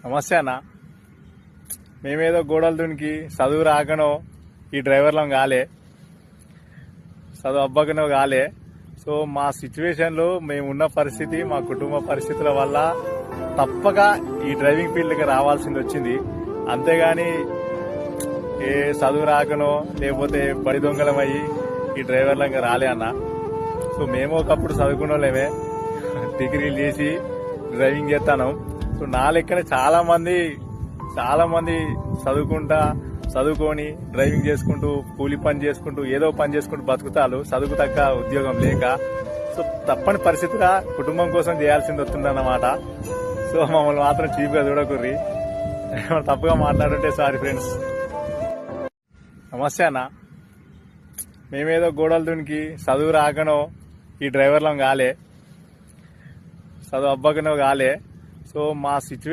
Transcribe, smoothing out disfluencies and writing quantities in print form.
నమస్తే అన్న. మేమేదో గోడలు దునికి చదువు రాకనో ఈ డ్రైవర్లం కాలే, చదువు అబ్బకనో కాలే. సో మా సిచ్యువేషన్లో మేమున్న పరిస్థితి, మా కుటుంబ పరిస్థితుల వల్ల తప్పక ఈ డ్రైవింగ్ ఫీల్డ్కి రావాల్సింది వచ్చింది. అంతేగాని ఏ చదువు రాకనో లేకపోతే బడి దొంగలమయ్యి ఈ డ్రైవర్లంగా రాలే అన్న. సో మేము ఒకప్పుడు చదువుకున్న వాళ్ళమే, డిగ్రీలు చేసి డ్రైవింగ్ చేస్తాను. సో నా లెక్కనే చాలా మంది చదువుకొని డ్రైవింగ్ చేసుకుంటూ కూలి పని చేసుకుంటూ ఏదో పని చేసుకుంటూ బతుకుతారు, చదువుకు తగ్గ ఉద్యోగం లేక. సో తప్పని పరిస్థితిగా కుటుంబం కోసం చేయాల్సింది వస్తుందన్నమాట. సో మమ్మల్ని మాత్రం చీప్ గా చూడకుర్రి, తప్పుగా మాట్లాడుంటే సారీ ఫ్రెండ్స్. నమస్తే అన్న. మేమేదో గోడలు దునికి చదువు రాకనో ఈ డ్రైవర్లం కాలే, చదువు అబ్బకనో కాలే. సో మా సిచ్యువేషన్